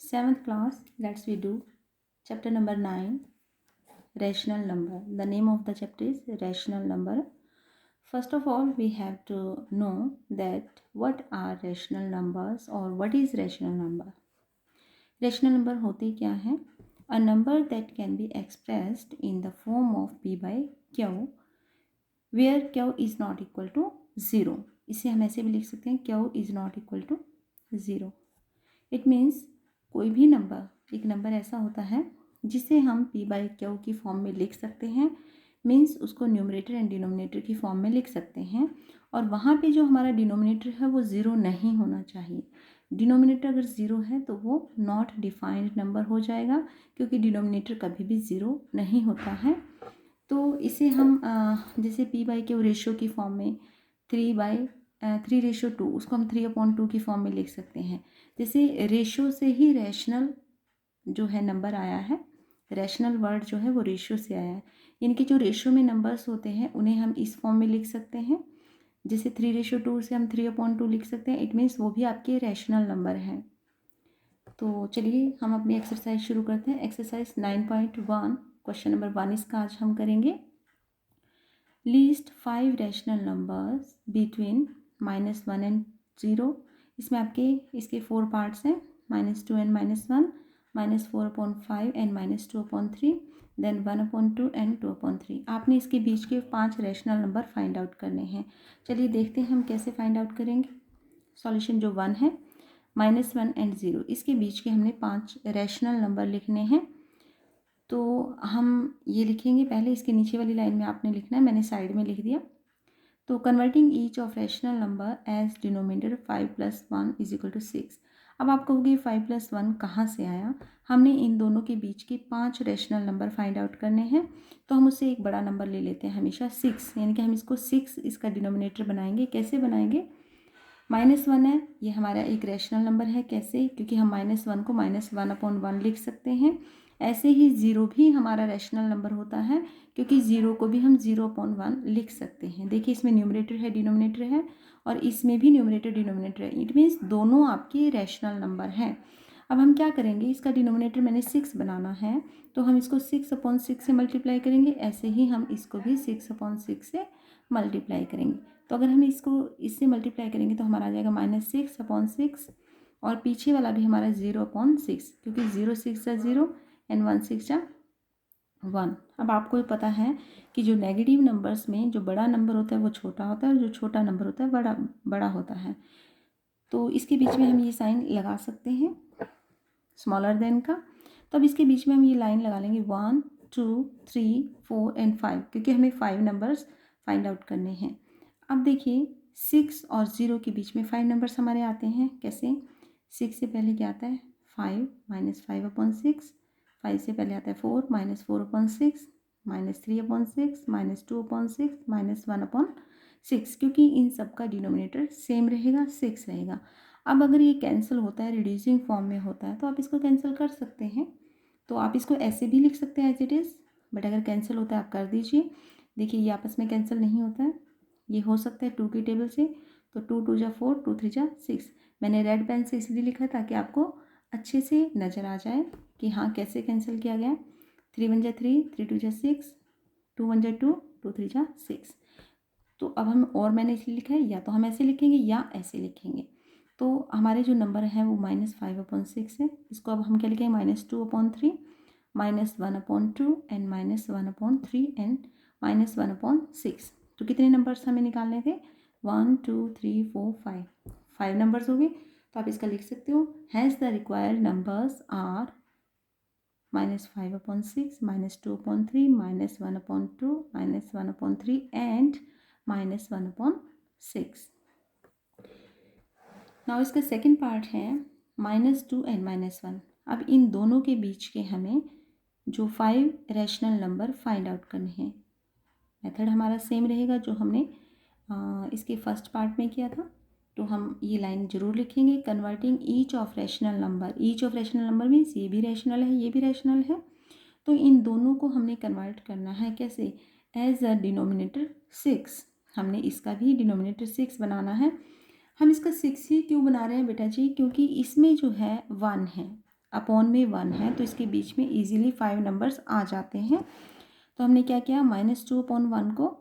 Seventh class, let's we do chapter number 9, rational number. The name of the chapter is rational number. First of all, we have to know that what are rational numbers or what is rational number. Rational number होती क्या है? A number that can be expressed in the form of p by q where q is not equal to 0. इसे हम ऐसे भी लिख सकते हैं q is not equal to 0. It means कोई भी नंबर एक नंबर ऐसा होता है जिसे हम p बाई क्यू की फॉर्म में लिख सकते हैं, मीन्स उसको न्यूमरेटर एंड डिनोमिनेटर की फॉर्म में लिख सकते हैं और वहाँ पे जो हमारा डिनोमिनेटर है वो ज़ीरो नहीं होना चाहिए. डिनोमिनेटर अगर ज़ीरो है तो वो नॉट डिफाइंड नंबर हो जाएगा क्योंकि डिनोमिनेटर कभी भी ज़ीरो नहीं होता है. तो इसे हम जैसे p बाई क्यू रेशियो की फॉर्म में 3/3 उसको हम 3/2 की फॉर्म में लिख सकते हैं. जैसे रेशियो से ही रैशनल जो है नंबर आया है, रैशनल वर्ड जो है वो रेशियो से आया है. इनके जो रेशियो में नंबर्स होते हैं उन्हें हम इस फॉर्म में लिख सकते हैं. जैसे 3/2 से हम 3/2 लिख सकते हैं. इट मीन्स वो भी आपके रैशनल नंबर हैं. तो चलिए हम अपनी एक्सरसाइज शुरू करते हैं. एक्सरसाइज 9.1 क्वेश्चन नंबर 1 इसका आज हम करेंगे. Least 5 rational numbers between -1 and 0. इसमें आपके इसके 4 पार्ट्स हैं, -2 एंड -1, -4/5 एंड -2/3, देन 1/2 एंड 2/3. आपने इसके बीच के 5 रैशनल नंबर फाइंड आउट करने हैं. चलिए देखते हैं हम कैसे फाइंड आउट करेंगे. सॉल्यूशन जो 1 है, -1 एंड 0 इसके बीच के हमने 5 रैशनल नंबर लिखने हैं. तो हम ये लिखेंगे. पहले इसके नीचे वाली लाइन में आपने लिखना है, मैंने साइड में लिख दिया. तो converting each of rational number as denominator 5 + 1 = 6. अब आप कहोगे 5 + 1 कहाँ से आया. हमने इन दोनों के बीच के 5 रैशनल नंबर फाइंड आउट करने हैं. तो हम उससे एक बड़ा नंबर ले लेते हैं हमेशा 6, यानी कि हम इसको 6 इसका डिनोमिनेटर बनाएंगे. कैसे बनाएंगे? -1 है, ये हमारा एक रैशनल नंबर है. कैसे? क्योंकि हम -1 को -1/1 लिख सकते हैं. ऐसे ही 0 भी हमारा रैशनल नंबर होता है क्योंकि 0 को भी हम 0/1 लिख सकते हैं. देखिए इसमें न्यूमरेटर है, डिनोमिनेटर है और इसमें भी न्यूमरेटर डिनोमिनेटर है. इट मीन्स दोनों आपके रैशनल नंबर हैं. अब हम क्या करेंगे, इसका डिनोमिनेटर मैंने 6 बनाना है तो हम इसको 6/6 से मल्टीप्लाई करेंगे. ऐसे ही हम इसको भी 6/6 से मल्टीप्लाई करेंगे. तो अगर हम इसको इससे मल्टीप्लाई करेंगे तो हमारा आ जाएगा -6/6 और पीछे वाला भी हमारा 0/6 क्योंकि 0 6 0 एंड 1 6 1. अब आपको पता है कि जो नेगेटिव नंबर्स में जो बड़ा नंबर होता है वो छोटा होता है और जो छोटा नंबर होता है बड़ा होता है. तो इसके बीच में हम ये साइन लगा सकते हैं स्मॉलर देन का. तो अब इसके बीच में हम ये लाइन लगा लेंगे 1 2 3 4 एंड 5 क्योंकि हमें 5 नंबर्स फाइंड आउट करने हैं. अब देखिए 6 और 0 के बीच में 5 नंबर्स हमारे आते हैं. कैसे? 6 से पहले क्या आता है 5 -5/6, 5 से पहले आता है 4 -4/6, -3/6, -2/6, -1/6 क्योंकि इन सब का डिनोमिनेटर सेम रहेगा, 6 रहेगा. अब अगर ये कैंसिल होता है, रिड्यूसिंग फॉर्म में होता है तो आप इसको कैंसिल कर सकते हैं. तो आप इसको ऐसे भी लिख सकते हैं एज इट इज़, बट अगर कैंसिल होता है आप कर दीजिए. देखिए ये आपस में कैंसिल नहीं होता है. ये हो सकता है 2 की टेबल से, तो 2 2 = 4, 2 3 = 6. मैंने रेड पेन से इसलिए लिखा ताकि आपको अच्छे से नज़र आ जाए कि हाँ कैसे कैंसिल किया गया. 3 1 = 3, 3 2 = 6, 2 1 = 2, 2 3 = 6. तो अब हम और मैंने इसलिए लिखा है, या तो हम ऐसे लिखेंगे या ऐसे लिखेंगे. तो हमारे जो नंबर हैं वो -5/6 है. इसको अब हम क्या लिखेंगे -2/3, -1/2 एंड -1/3 एंड -1/6. तो कितने नंबर्स हमें निकालने थे? 1 2 3 4 5. 5 नंबर्स हो गए. तो आप इसका लिख सकते हो hence the required numbers are -5/6, -2/3, -1/2, -1/3 and -1/6. Now इसका सेकंड पार्ट है -2 एंड -1. अब इन दोनों के बीच के हमें जो 5 रैशनल नंबर फाइंड आउट करने हैं. मेथड हमारा सेम रहेगा जो हमने इसके फर्स्ट पार्ट में किया था. तो हम ये लाइन ज़रूर लिखेंगे, converting each of rational number. Each of rational number means ये भी रैशनल है, ये भी रैशनल है. तो इन दोनों को हमने कन्वर्ट करना है. कैसे? As a denominator 6. हमने इसका भी डिनोमिनेटर 6 बनाना है. हम इसका 6 ही क्यों बना रहे हैं बेटा जी? क्योंकि इसमें जो है 1 है अपॉन में 1 है तो इसके बीच में ईजिली 5 नंबर्स आ जाते हैं। तो हमने क्या किया, -2/1 को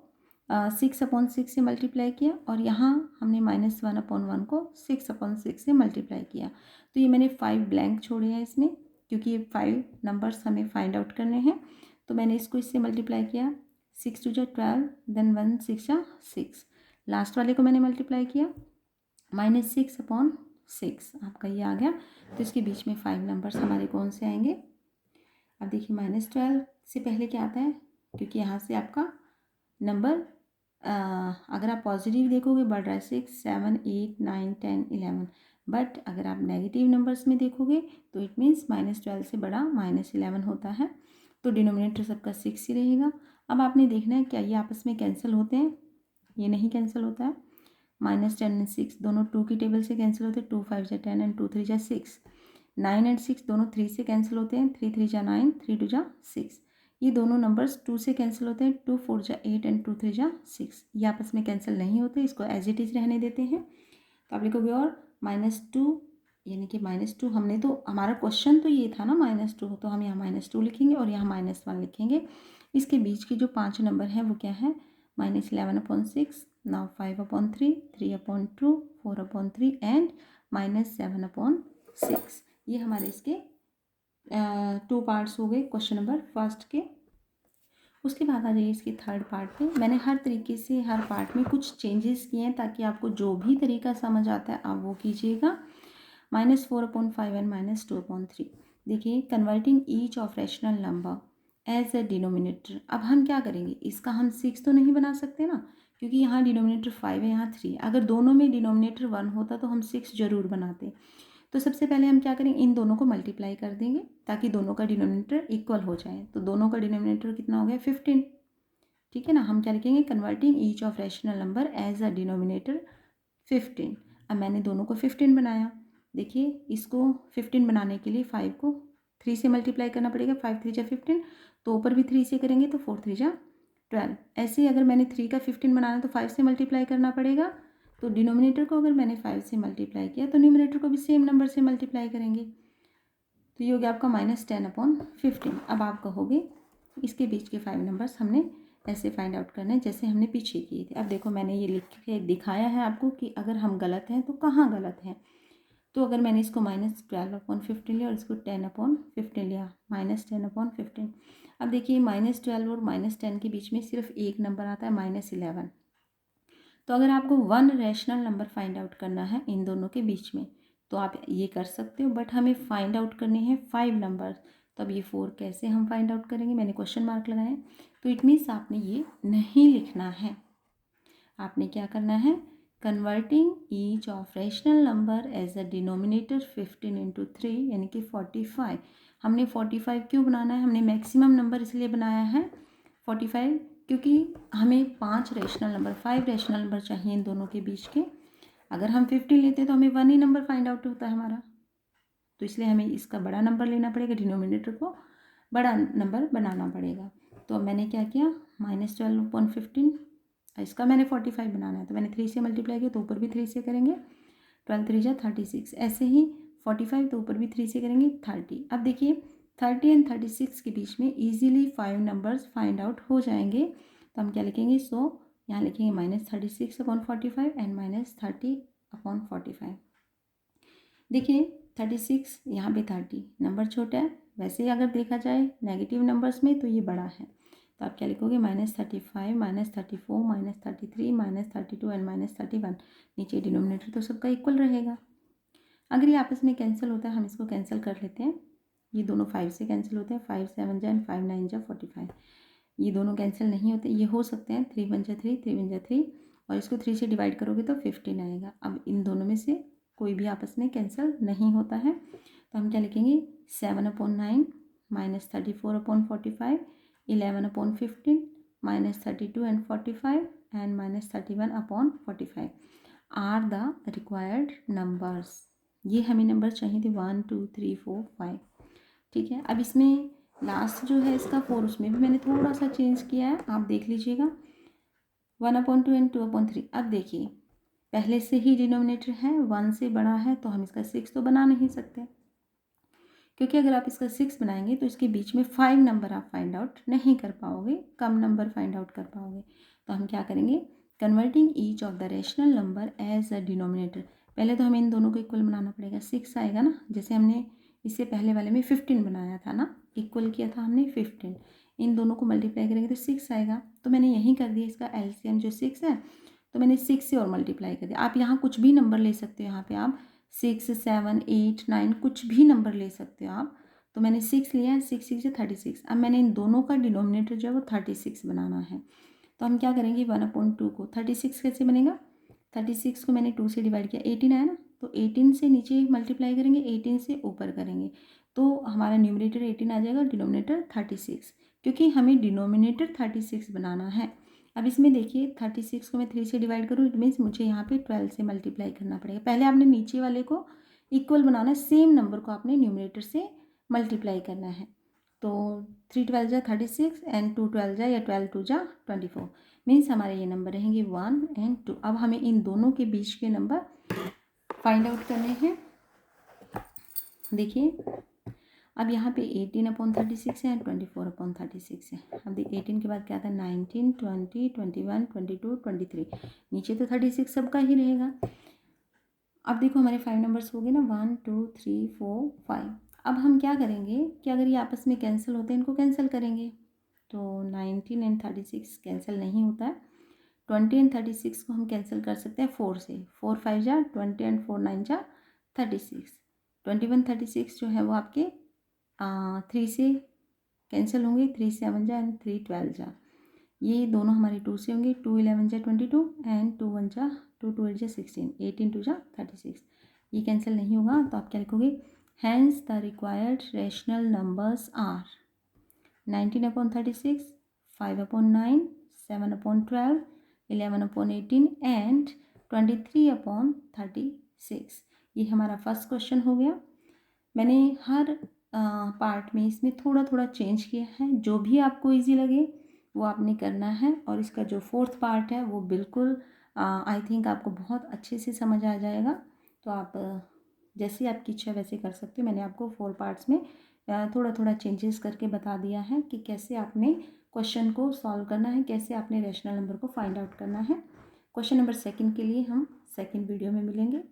6/6 से मल्टीप्लाई किया और यहाँ हमने -1/1 को 6/6 से मल्टीप्लाई किया। तो ये मैंने 5 ब्लैंक छोड़े हैं इसमें, क्योंकि ये 5 नंबर्स हमें फाइंड आउट करने हैं। तो मैंने इसको इससे मल्टीप्लाई किया, 6 2 12, देन 1 6 6। लास्ट वाले को मैंने मल्टीप्लाई किया -6/6, आपका ये आ गया। तो इसके बीच में 5 नंबर्स हमारे कौन से आएंगे। अब देखिए -12 से पहले क्या आता है, क्योंकि यहाँ से आपका नंबर अगर आप पॉजिटिव देखोगे बढ़ रहा है 6 7 8 9 10 11, बट अगर आप नेगेटिव नंबर्स में देखोगे तो इट मीन्स -12 से बड़ा -11 होता है। तो डिनोमिनेटर सबका 6 ही रहेगा। अब आपने देखना है क्या ये आपस में कैंसिल होते हैं, ये नहीं कैंसिल होता है। -10 एंड 6 दोनों 2 की टेबल से कैंसिल होते हैं, 2 5 जा 10 एंड 2 3 जा 6। 9 एंड 6 दोनों 3 से कैंसिल होते हैं, 3 3 जा 9, 3 2 जा 6। ये दोनों नंबर्स 2 से कैंसिल होते हैं, 2 4 जा 8 एंड 2 3 जा 6। ये आपस में कैंसिल नहीं होते, इसको एज इट इज़ रहने देते हैं। तो आप लिखोगे और -2, यानी कि -2 हमने तो, हमारा क्वेश्चन तो ये था ना -2, तो हम यहाँ -2 लिखेंगे और यहाँ -1 लिखेंगे। इसके बीच के जो 5 नंबर हैं वो क्या है, -11/6, नाउ 5/3, 3/2, 4/3 एंड -7/6। ये हमारे इसके 2 पार्ट्स हो गए क्वेश्चन नंबर फर्स्ट के। उसके बाद आ जाइए इसके थर्ड पार्ट पे। मैंने हर तरीके से हर पार्ट में कुछ चेंजेस किए हैं ताकि आपको जो भी तरीका समझ आता है आप वो कीजिएगा। -4/5 एंड -2/3। देखिए, converting each of rational number as a denominator. अब हम क्या करेंगे, इसका हम 6 तो नहीं बना सकते ना, क्योंकि यहाँ डिनोमिनेटर 5 है, यहाँ 3। अगर दोनों में डिनोमिनेटर 1 होता तो हम 6 जरूर बनाते। तो सबसे पहले हम क्या करेंगे, इन दोनों को मल्टीप्लाई कर देंगे ताकि दोनों का डिनोमिनेटर इक्वल हो जाए। तो दोनों का डिनोमिनेटर कितना हो गया, 15। ठीक है ना, हम क्या लिखेंगे, converting each of rational number as a denominator 15। अब मैंने दोनों को 15 बनाया। देखिए, इसको 15 बनाने के लिए 5 को 3 से मल्टीप्लाई करना पड़ेगा, 5 3 जा 15। तो ऊपर भी 3 से करेंगे तो 4 3 जा 12। ऐसे ही अगर मैंने 3 का 15 बनाना है तो 5 से मल्टीप्लाई करना पड़ेगा। तो डिनोमिनेटर को अगर मैंने 5 से मल्टीप्लाई किया तो न्यूमरेटर को भी सेम नंबर से मल्टीप्लाई करेंगे। तो ये हो गया आपका -10/15। अब आप कहोगे इसके बीच के 5 नंबर्स हमने ऐसे फाइंड आउट करने हैं जैसे हमने पीछे किए थे। अब देखो, मैंने ये लिख के दिखाया है आपको कि अगर हम गलत हैं तो कहाँ गलत हैं। तो अगर मैंने इसको -12/15 लिया और इसको 10/15 लिया, -10/15। अब देखिए, -12 और -10 के बीच में सिर्फ एक नंबर आता है, -11। तो अगर आपको 1 रैशनल नंबर फाइंड आउट करना है इन दोनों के बीच में तो आप ये कर सकते हो, बट हमें फाइंड आउट करने हैं 5 नंबर। तो अब ये 4 कैसे हम फाइंड आउट करेंगे, मैंने क्वेश्चन मार्क लगाए। तो इट मीन्स आपने ये नहीं लिखना है। आपने क्या करना है, converting each of rational number as a denominator 15 × 3 यानी कि 45। हमने 45 क्यों बनाना है, हमने मैक्सिमम नंबर इसलिए बनाया है 45, क्योंकि हमें 5 रैशनल नंबर, 5 रैशनल नंबर चाहिए इन दोनों के बीच के। अगर हम 15 लेते तो हमें 1 ही नंबर फाइंड आउट होता है हमारा। तो इसलिए हमें इसका बड़ा नंबर लेना पड़ेगा, डिनोमिनेटर को बड़ा नंबर बनाना पड़ेगा। तो मैंने क्या किया, -12/15, इसका मैंने 45 बनाना है तो मैंने 3 से मल्टीप्लाई किया, तो ऊपर भी 3 से करेंगे, 12 3 जा 36। ऐसे ही 45 तो ऊपर भी 3 से करेंगे, 30। अब देखिए, 30 एंड 36 के बीच में ईजिली 5 नंबर्स फाइंड आउट हो जाएंगे। तो हम क्या लिखेंगे, सो यहाँ लिखेंगे -36/45 एंड -30/45। देखिए, 36 यहाँ पे 30 नंबर छोटा है, वैसे ही अगर देखा जाए नेगेटिव नंबर्स में तो ये बड़ा है। तो आप क्या लिखोगे, -35, -34, -33, -32 एंड -31। नीचे डिनोमिनेटर तो सबका इक्वल रहेगा। अगर ये आपस में कैंसिल होता है हम इसको कैंसिल कर लेते हैं। ये दोनों 5 से कैंसिल होते हैं, 5 7 जा एंड 5 9 जा 45। ये दोनों कैंसिल नहीं होते, ये हो सकते हैं, 3 1 जा 3, 3 1 जा 3, और इसको 3 से डिवाइड करोगे तो 15 आएगा। अब इन दोनों में से कोई भी आपस में कैंसिल नहीं होता है। तो हम क्या लिखेंगे, 7/9 -34/45, 11/15, -32 and 45 and -31/45 are the required numbers. ये हमें नंबर चाहिए थे 1 2 3 4 5। ठीक है, अब इसमें लास्ट जो है इसका 4, उसमें भी मैंने थोड़ा सा चेंज किया है, आप देख लीजिएगा। 1/2 एंड 2/3। अब देखिए, पहले से ही डिनोमिनेटर है 1 से बड़ा है तो हम इसका 6 तो बना नहीं सकते, क्योंकि अगर आप इसका 6 बनाएंगे तो इसके बीच में 5 नंबर आप फाइंड आउट नहीं कर पाओगे, कम नंबर फाइंड आउट कर पाओगे। तो हम क्या करेंगे, converting each of the rational number as a denominator. पहले तो हमें इन दोनों को इक्वल बनाना पड़ेगा। 6 आएगा ना, जैसे हमने इससे पहले वाले में 15 बनाया था ना, इक्वल किया था हमने 15, इन दोनों को मल्टीप्लाई करेंगे तो 6 आएगा। तो मैंने यहीं कर दिया, इसका एलसीएम जो 6 है तो मैंने 6 से और मल्टीप्लाई कर दिया। आप यहाँ कुछ भी नंबर ले सकते हो, यहाँ पे आप 6, 7, 8, 9 कुछ भी नंबर ले सकते हो आप। तो मैंने 6 लिया है, 6 6 36। अब मैंने इन दोनों का डिनोमिनेटर जो है वो 36 बनाना है। तो हम क्या करेंगे, 1/2 को 36 कैसे बनेगा, 36 को मैंने 2 से डिवाइड किया, 18 आया ना, तो 18 से नीचे मल्टीप्लाई करेंगे, 18 से ऊपर करेंगे तो हमारा न्यूमरेटर 18 आ जाएगा, डिनोमिनेटर 36, क्योंकि हमें डिनोमिनेटर 36 बनाना है। अब इसमें देखिए 36 को मैं 3 से डिवाइड करूँ, इट मीन्स मुझे यहाँ पे 12 से मल्टीप्लाई करना पड़ेगा। पहले आपने नीचे वाले को इक्वल बनाना है, सेम नंबर को आपने न्यूमरेटर से मल्टीप्लाई करना है। तो 3 12 जा 36 एंड 2 12 जा या 12 2 जा 24, मीन्स हमारे ये नंबर रहेंगे 1 एंड 2। अब हमें इन दोनों के बीच के नंबर फाइंड आउट करने हैं। देखिए अब यहाँ पे 18/36 है, 24/36 है। अब देखिए 18 के बाद क्या था, 19, 20, 21, 22, 23, नीचे तो 36 सबका ही रहेगा। अब देखो हमारे 5 नंबर्स हो गए ना, 1 2 3 4 5। अब हम क्या करेंगे कि अगर ये आपस में कैंसिल होते हैं, इनको कैंसिल करेंगे। तो 19 एंड 36 कैंसिल नहीं होता है। 20 एंड 36 को हम कैंसिल कर सकते हैं 4 से, 4 5 जा 20 एंड 4 9 जा 36। 21 36 जो है वो आपके 3 से कैंसिल होंगे, 3 7 जा एंड 3 12 जा। ये दोनों हमारे 2 से होंगे, 2 11 जा 22 एंड 2 1 जा 2 2 8 जा 16, 18 2 जा 36। ये कैंसिल नहीं होगा तो आप क्या लिखोगे, hence the required rational numbers are 19/36, 5/9, 7/12, 11/18 and 23/36। ये हमारा फर्स्ट क्वेश्चन हो गया। मैंने हर पार्ट में इसमें थोड़ा थोड़ा चेंज किया है, जो भी आपको इजी लगे वो आपने करना है। और इसका जो 4th पार्ट है वो बिल्कुल आई थिंक आपको बहुत अच्छे से समझ आ जाएगा। तो आप जैसे आपकी इच्छा वैसे कर सकते हो। मैंने आपको 4 पार्ट्स में थोड़ा थोड़ा चेंजेस करके बता दिया है कि कैसे आपने क्वेश्चन को सॉल्व करना है, कैसे आपने रैशनल नंबर को फाइंड आउट करना है। क्वेश्चन नंबर 2 के लिए हम सेकेंड वीडियो में मिलेंगे।